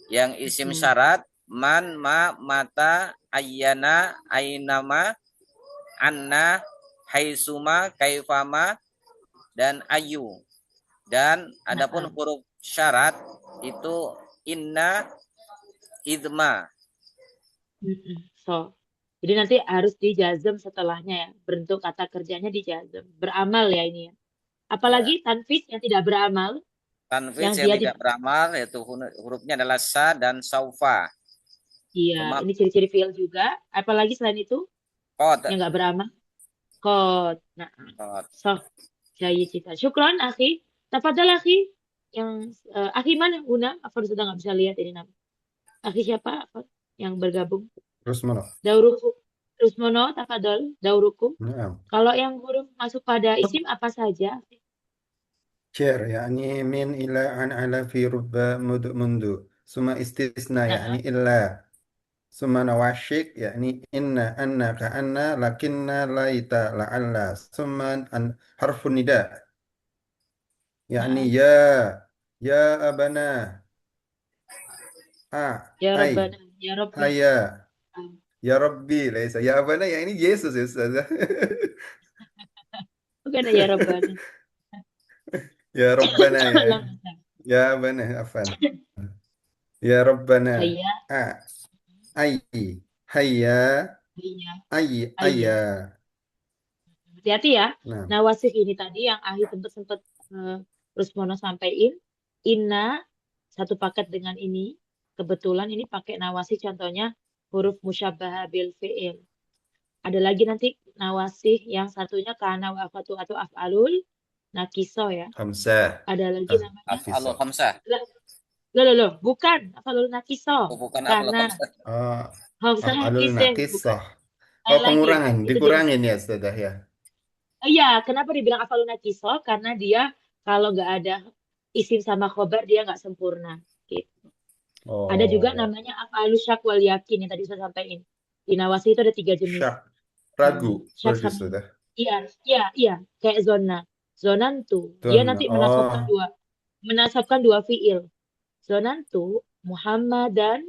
Yang isim syarat man, ma, mata, ayyana, ainama, anna, haisuma, kaifama, dan ayu. Dan adapun Nah, huruf syarat itu inna, idma. So, jadi nanti harus dijazm setelahnya ya. Bentuk kata kerjanya dijazm. Beramal ya ini ya. Ya. Apalagi tanfis yang tidak beramal, Tanfis yang yang dia tidak tidak. beramal yaitu hurufnya adalah sa dan saufa. Iya, Cuma ini ciri-ciri fiil juga. Apalagi selain itu qad. yang nggak beramal. Kot. Nah, Qad. so, jaya cita. Syukron, akhi. Tafadhal, akhi. Yang akhi mana? Una? Apa sudah nggak bisa lihat ini nama? Akhi siapa? Apa? Yang bergabung. Rusmana. Dauruku. Rusmono, tafadhol. Dauruku. Naam. Kalau yang huruf masuk pada isim apa saja? شعر يعني من إلى عن على في رب منذ ثم استثناء يعني Nah, إلا ثم نواشك يعني إن أن كأن لكن ليت لعل ثم حرف النداء يعني nah. يا أبنا Ya أي Rabbana, ya Rabbi. هيا Ah, يا ربي ليس يا أبنا يعني يسوع يا أستاذ bukan ya Rabbana. يا ربنا يا Langsung. يا أبنا عفوا يا ربنا Ayya, أي هيا ayya, أي ayya. Hati-hati ya. نعم Nah, wasif ini tadi yang Ahi sempat Rusmono sampaikan. Inna, satu paket dengan ini. Kebetulan ini pakai nawasih contohnya huruf musyabbaha bil fi'il. Ada lagi nanti nawasih yang satunya kana wa afatu atau af'alul nakiso ya. خمسة Ada lagi namanya Af'alul نفيسة khamsah. loh, bukan af'alul nakiso. Oh, bukan af'alul Karena khamsah. hamzah أفعل isim bukan. ناقصة Lain lagi. pengurangan Itu dia. dikurangin ya Ustazah ya. Iya, kenapa dibilang af'alun naqiso? Karena dia kalau nggak ada isim sama khobar dia nggak sempurna. Gitu. Ada juga Oh, namanya af'alus syak wal yakin yang tadi saya sampaikan. Di Nawasi itu ada 3 jenis. syak ragu Syak berarti sama Ustazah. iya, iya, iya, kayak zona. Zonantu, dia Don, nanti oh, menasabkan dua fiil. Zonantu Muhammadan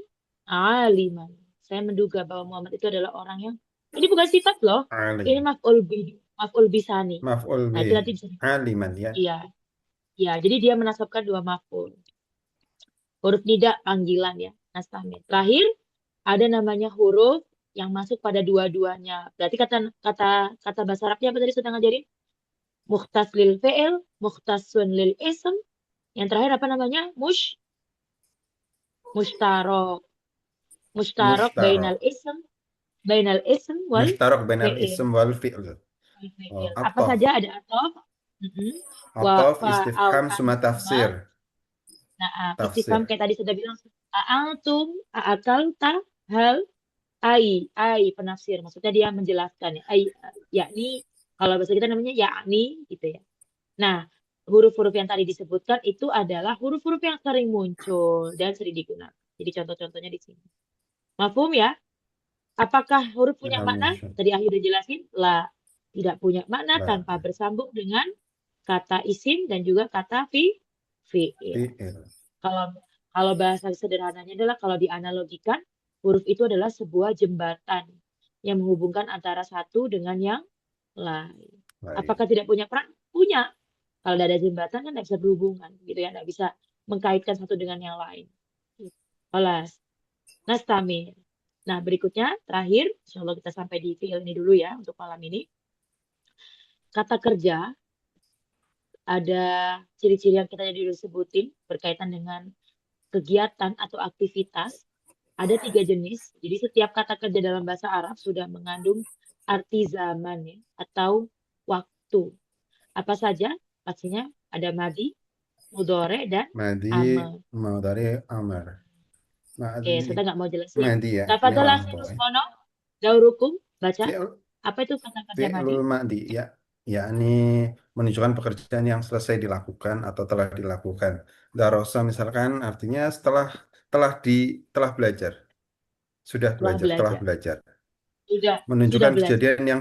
aliman. Saya menduga bahwa Muhammad itu adalah orang yang ini bukan sifat loh. Ini alim, maf'ul bisani. maf'ul Nah, itu bih, nanti bisa. aliman ya. Iya, iya. Jadi dia menasabkan dua maf'ul. Huruf nida panggilan ya, nastamir. Terakhir ada namanya huruf yang masuk pada dua-duanya. Berarti kata kata kata bahasa Arabnya apa tadi sudah ngajarin? Mukhtas lil fi'il, mukhtasun lil ism. Yang terakhir apa namanya? Mushtarok. Mushtarok Mushtarak, bainal ism wal mushtarak bainal fi'il. ism wal fi'l. Wal Oh, fi'il. Apa atof, saja ada atof, mm-mm. Wa atof fa au istifham an suma huma. tafsir, Nah, istifham tafsir. kayak tadi sudah bilang, a'antum, a'akalta, hal, ai, penafsir. Maksudnya dia menjelaskan ya. Yakni, kalau bahasa kita namanya yakni, gitu ya. Nah, huruf-huruf yang tadi disebutkan itu adalah huruf-huruf yang sering muncul dan sering digunakan. Jadi contoh-contohnya di sini. Mafhum ya? Apakah huruf punya Naam, makna? insya- Tadi Ahi udah jelasin. Lah, tidak punya makna La, tanpa bersambung dengan kata isim dan juga kata fi'il. fi'il. Kalau kalau bahasa sederhananya adalah kalau dianalogikan, huruf itu adalah sebuah jembatan yang menghubungkan antara satu dengan yang lain. Baik. Apakah tidak punya peran? Punya. Kalau tidak ada jembatan kan tidak bisa berhubungan, gitu ya, tidak bisa mengkaitkan satu dengan yang lain. Alas, nastamir. Nah, berikutnya terakhir, insya Allah kita sampai di fiil ini dulu ya untuk malam ini. Kata kerja ada ciri-ciri yang kita tadi udah sebutin berkaitan dengan kegiatan atau aktivitas. Ada 3 jenis. Jadi setiap kata kerja dalam bahasa Arab sudah mengandung arti zaman ya, atau waktu. Apa saja? Pastinya ada madi, mudore, dan Madi, amal. Mudhari, Amar. Oke, Madi, saya nggak mau jelasin. Madi ya, ini Tafadhol akhi lampau ya. Rusmono, daurukum, baca. Fi'il Apa itu kata kerja madi? Fi'lul ma'di ya, yakni menunjukkan pekerjaan yang selesai dilakukan atau telah dilakukan. Darosa misalkan artinya telah belajar, Telah telah belajar. belajar. Sudah Menunjukkan belajar. kejadian yang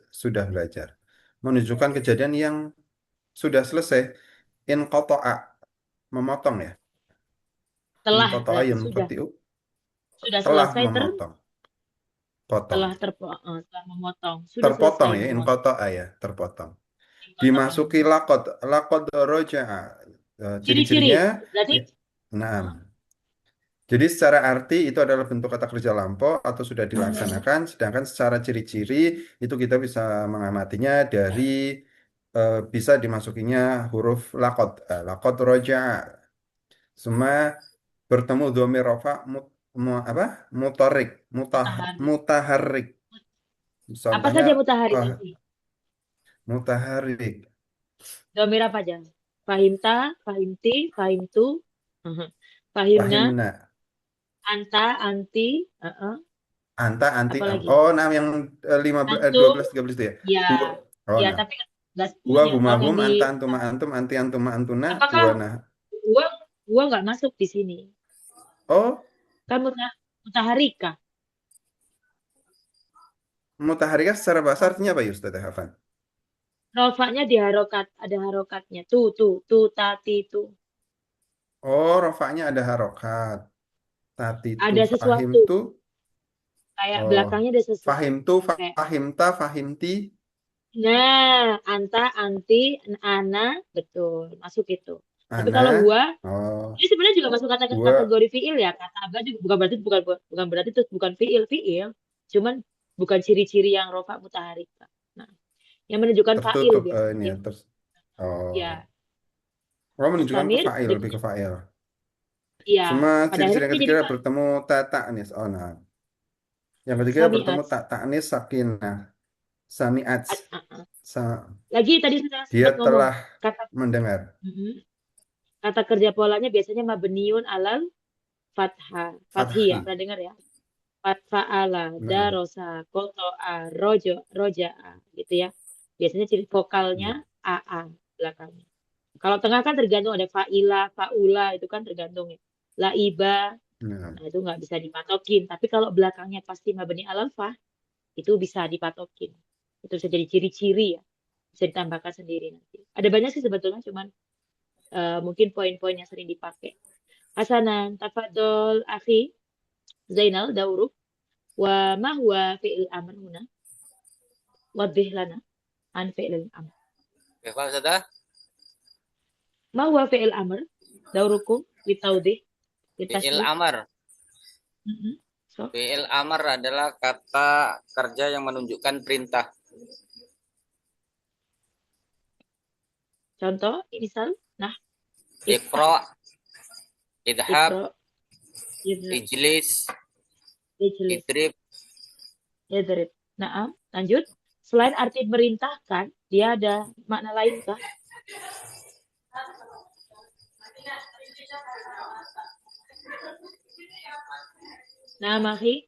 sudah belajar. Menunjukkan kejadian yang sudah selesai. Inqata'a, memotong ya. Telah Inqata'a berarti sudah. yanqati'u, Sudah telah selesai memotong. Potong. Setelah memotong. Sudah Terpotong selesai ya, memotong. inqata ya, terpotong. Potong ya. Dimasuki lakot roja'a. Ciri-ciri. Ciri-cirinya, Berarti ya, naam. uh, Jadi secara arti itu adalah bentuk kata kerja lampau atau sudah dilaksanakan, sedangkan secara ciri-ciri itu kita bisa mengamatinya dari bisa dimasukinya huruf lakot roja, semua bertemu dhamir rafa apa mutarik mutahari. mutaharik. Apa Contohnya saja mutahari ah, nanti? mutaharik, Domir apa aja? Fahimta, fahimti, fahimtu, uh-huh. Fahimna, fahimna, anta, anti, anta, anti, apalagi? oh nah yang 12 Antum, 13 itu ya. ya, Huwa, oh ya nah. tapi nggak Huwa semuanya. huma Kalau hum, yang di anta antuma antum, anti antuma antuna, apakah huwa nah. gua nggak masuk di sini? Oh, Kan mutaharika. mutaharika secara bahasa Oh, artinya apa ya Ustaz Hafan? rofaknya di harokat, ada harokatnya. Tuh, tati, tuh. Oh, rofaknya ada harokat. Tati tu Ada fahim sesuatu. tu. Kayak Oh, belakangnya ada fahim sesuatu. tu, Kayak, fahimta, fahimti. nah, anta, anti, ana, betul. Masuk itu. Tapi kalau Ana. gua, Oh, ini sebenarnya juga masuk huwa. kategori fiil ya. Kata aba juga bukan berarti itu bukan fiil. Cuman bukan ciri-ciri yang rofa mutaharika. Nah, yang menunjukkan fa'il Tertutup biasanya ini dia. ya. Oh. Ya, Oh, menunjukkan ke mustamir fa'il, lebih ke berikutnya. fa'il. Iya, Semua pada ciri-ciri akhirnya yang dia jadi ketiga bertemu tata anis. Oh, nah. Yang ketiga bertemu samiat. tak anis sakinah. Sami'at. Sa- Lagi tadi saya Dia sempat ngomong telah kata mendengar. mm, kata kerja polanya biasanya mabniun alal fathah ya. Fathi. Pernah dengar ya? Fa'ala, Nah, darosa, koto'a, roja'a gitu ya. Biasanya ciri vokalnya ya. AA belakangnya. Kalau tengah kan tergantung ada fa'ila, fa'ula itu kan tergantung ya. Laiba, Nah, nah itu nggak bisa dipatokin. Tapi kalau belakangnya pasti mabni alal fah, itu bisa dipatokin. Itu bisa jadi ciri-ciri ya. Bisa ditambahkan sendiri nanti. Ada banyak sih sebetulnya, cuman mungkin poin-poin yang sering dipakai. Hasanan, tafadol, akhi, Zainal, Dauruk, wa ma huwa fi'il amr huna? Wadih lana an fi'il amr. Oke, Pak Ustazah. Ma huwa fi'il amr? Daurukum litaudih, Fi'il litasrif. amar. So, Fi'il amar adalah kata kerja yang menunjukkan perintah. contoh, misal, nah, iftah, Iqra, idhab, ikro, idrib, ijlis, ijlis, idrib. idrib. Naam, lanjut. Selain arti merintahkan, dia ada makna lain kah? Nah, Mahi,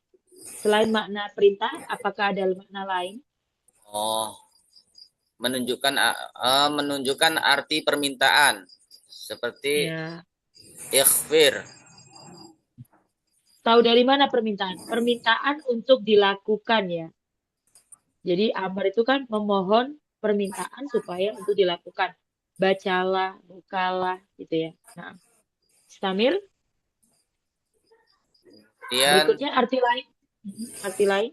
selain makna perintah, apakah ada makna lain? Oh, menunjukkan arti permintaan seperti Ya. ikhfir. Tahu dari mana permintaan? Permintaan untuk dilakukan ya. Jadi amar itu kan memohon permintaan supaya untuk dilakukan. Bacalah, bukalah gitu ya. Nah, Stamir, Kemudian berikutnya arti lain. Arti lain.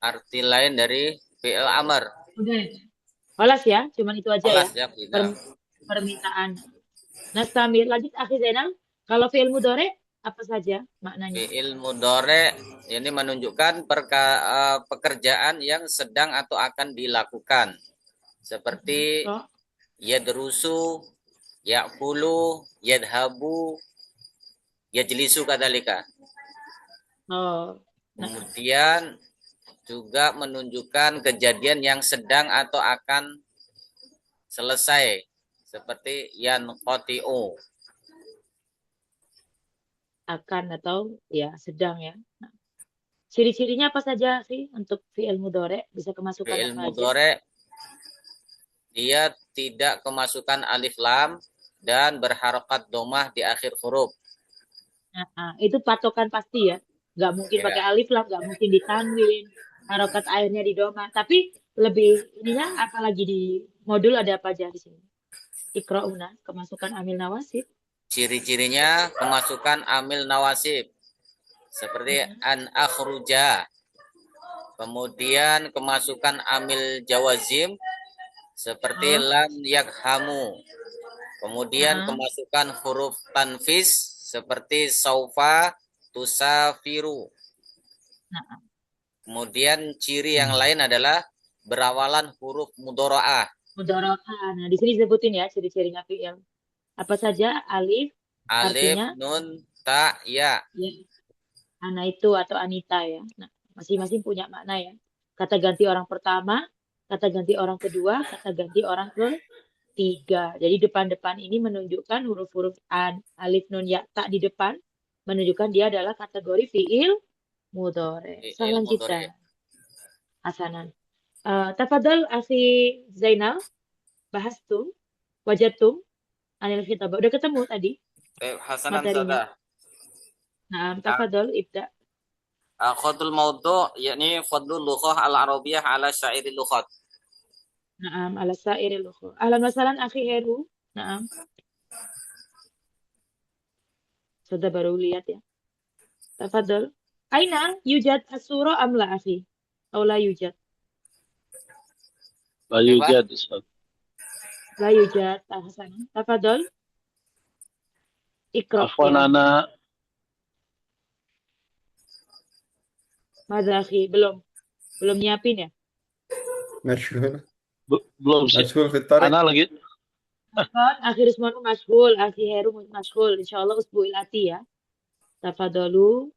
arti lain dari fi'il amar. Udah. Balas ya, cuman itu aja ya. Alas ya kita. Permintaan. Nah, Stamir lanjut akhir Zainal. Kalau fi'il mudhari apa saja maknanya? Fi'il mudhari ini menunjukkan pekerjaan yang sedang atau akan dilakukan. Seperti So, yadrusu, ya'kulu, yadhabu, yajlisu kadalika. oh. Nah, Kemudian juga menunjukkan kejadian yang sedang atau akan selesai. Seperti yanqati'u. akan atau ya sedang ya. Nah, ciri-cirinya apa saja sih untuk fi'il mudhari? Bisa kemasukan Fi'il apa aja? mudhari dia tidak kemasukan alif lam dan berharokat domah di akhir huruf. Nah, itu patokan pasti ya. Nggak mungkin pakai Ya, alif lah, nggak mungkin ditanwin, harokat akhirnya di doma. Tapi lebih ininya apalagi di modul ada apa aja di sini? Iqra'una, kemasukan amil nawasib. ciri-cirinya kemasukan amil nawasib seperti Mm-mm. an akhruja. Kemudian kemasukan amil jawazim seperti lam yakhamu. Kemudian kemasukan huruf tanfis seperti saufa, tusafiru. Kemudian ciri yang lain adalah berawalan huruf mudharaah. Mudharaah. Nah, di sini disebutin ya ciri-cirinya fi'il. Apa saja? Alif, Alif, artinya nun, ta, ya. ya, ana itu atau anita ya. Nah, masing-masing punya makna ya. Kata ganti orang pertama, kata ganti orang kedua, kata ganti orang ketiga. Jadi depan-depan ini menunjukkan huruf-huruf alif, nun, ya, ta di depan menunjukkan dia adalah kategori fi'il mudhari. Fi'il Salam mudhari. kita. Hasanan. Tafadhal akhi Zainal, bahastum, wajatum, anil khitabah. Udah ketemu tadi Hasanan materinya. sada. Nah, tafadhal ibda. Khadul mawdu' yakni fadlul lughah al-arabiyyah ala syairi lughat. Naam, ala sa'iri lughah. Ahlan wa sahlan akhi Heru. Naam. Sudah baru lihat ya. Tafadhal. Aina yujad as-surah am la akhi? Aw la yujad? لا يوجد أستاذ. La yujad. Hasan. Tafadhal. Iqra عفوا ya. أنا Madza akhi? Belum nyiapin ya? Masyhur. belum sih. Masyhur fit thariq. Ana lagi Kan akhir Usmanu mashghul, akhi Heru mashghul. Insyaallah usbu'il ati ya. Tafadalu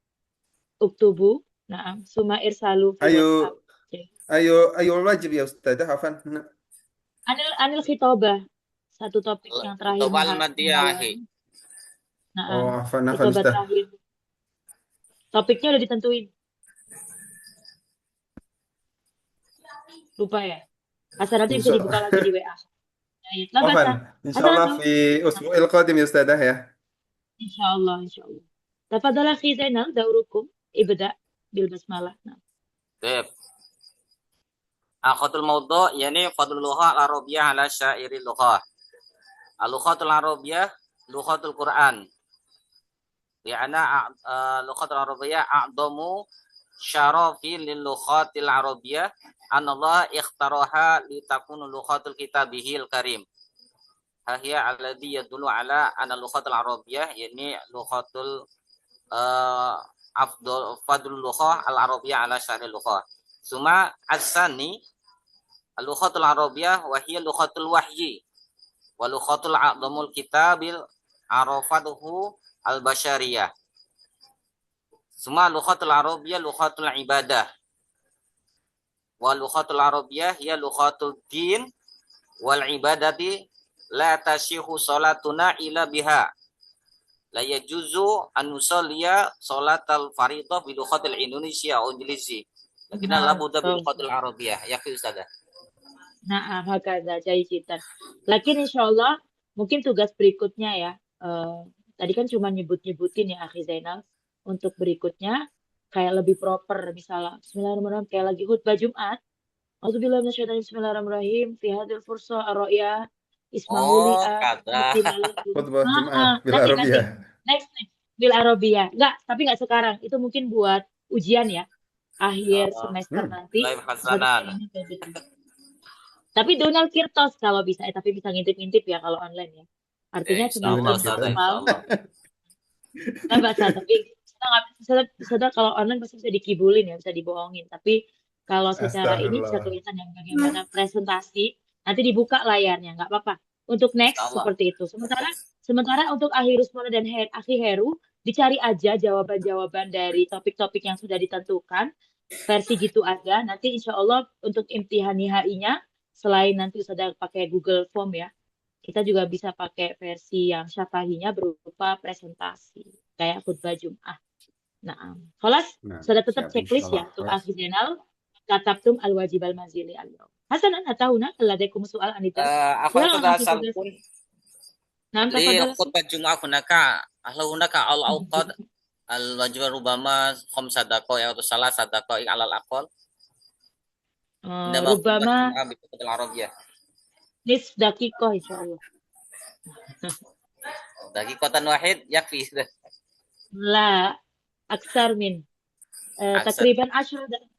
uktubu. Naam, suma irsalu fi Ayo, WhatsApp. Oke. ayo wajib ya Ustazah, Afan. Anil khitabah. Satu topik yang terakhir Tobal madiyah, akhi. Oh, Naam, Afan khitabah Ustaz. terakhir. Topiknya udah ditentuin. Lupa ya? Asal nanti bisa dibuka lagi di WA. Ya, lah Afan, bahasa. insyaallah fi usbu'il qadim ya Ustazah ya. Insyaallah, insyaallah. Tafadhal akhi Zainal, daurukum. Ibda bil basmalah. Nah. Baik. Khadul mawdu' yakni fadlul lughah al-arabiyyah ala syairi lughah. Al-lughatul arabiyyah lughatul Quran. Li'anna lughatul arabiyyah a'dhamu syarafi lil lughatil arabiyyah an Allah ikhtaraha litakunu lughatul kitabihil karim. Hahiya alladhi yadullu ala anna lughatul arabiyyah yakni lughatul afdal fadlul lughah al arabiyyah ala syairi lughah. Suma as-sani al-lughatul arabiyyah wa hiya lughatul wahyi wa lughatul a'dhamul kitabil arafatuhu al-basyariyah. Suma lughatul arabiyyah lughatul ibadah wa lughatul arabiyyah hiya lughatul din wal ibadati la tashihu salatuna illa biha. La yajuzu an nusalliya salatal fardhu bi lughatil Indonesia atau Inggris. Lakin la budda bi lughatil arabiyyah. Yakfi Ustazah. Nah, hakadha jayyid. Lakin insyaallah mungkin tugas berikutnya ya. Tadi kan cuma nyebut-nyebutin ya akhi Zainal. Untuk berikutnya kayak lebih proper misalnya bismillahirrahmanirrahim kayak lagi khutbah Jumat. Auzubillahi minasyaitonir bismillahirrahmanirrahim fi hadhil fursa ar-ra'ya isma'uli kata. Khutbah Jumat bil Arabiyah. Next bil Arabiyah. Tapi enggak sekarang. Itu mungkin buat ujian ya. Akhir semester nanti. Live hasanan. Tapi donal kirtos kalau bisa, tapi bisa ngintip-ngintip ya kalau online ya. Artinya cuma insyaallah. Nah, bahasa tapi sudah kalau online pasti bisa dikibulin ya, bisa dibohongin. Tapi kalau secara ini bisa kelihatan yang bagaimana presentasi. Nanti dibuka layarnya, nggak apa-apa. Untuk next seperti itu. Sementara untuk Akhi Rusmana dan Akhi Heru dicari aja jawaban-jawaban dari topik-topik yang sudah ditentukan. Versi gitu aja. Nanti insya Allah untuk imtihan NIHI-nya selain nanti sudah pakai Google Form ya, kita juga bisa pakai versi yang syafahinya berupa presentasi kayak khutbah Jum'ah. Nah, kelas sudah tetap checklist ya untuk Akhi Zainal katabtum al-wajib al-manzili al-yawm. Hasanan atahuna ladakum soal anita. Apa sudah sampun? Li khutbah Jum'ah hunaka al-awqad al-wajib rubama khamsa daqaiq atau salah sadaqaiq alal aqal. Rubama nisf daqiqah insyaallah. Daqiqatan wahid yakfi. La aksar min. أحسن. تقريبا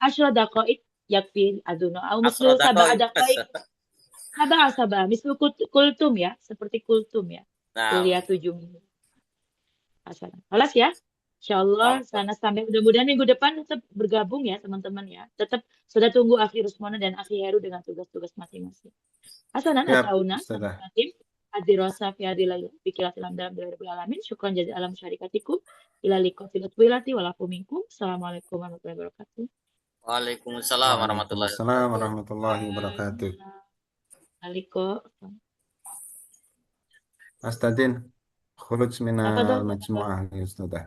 10 دقائق يكفي أظن أو 10 مثل 7 دقائق دقائق بس. sabah misal kultum ya seperti kultum ya نعم. kuliah 7 minggu Hasanah. Kelas ya Insyaallah Mantap. sana sampai mudah-mudahan minggu depan tetap bergabung ya teman-teman ya tetap sudah tunggu Akhi Rusmana dan Akhi Heru dengan tugas-tugas masing-masing Hasanan Siap, atauna Ustazah. Fatim Adirasa fi adilal fikilatil dalam rabbil alamin syukran jazil alam syarikatiku ila liqatil twilati walakum minkum assalamualaikum warahmatullahi wabarakatuh Waalaikumsalam warahmatullahi Waalaikumsalam wabarakatuh. warahmatullahi wabarakatuh. Aliko Astadin, khuruj apa tuh minal majmu'ah ya Ustazah.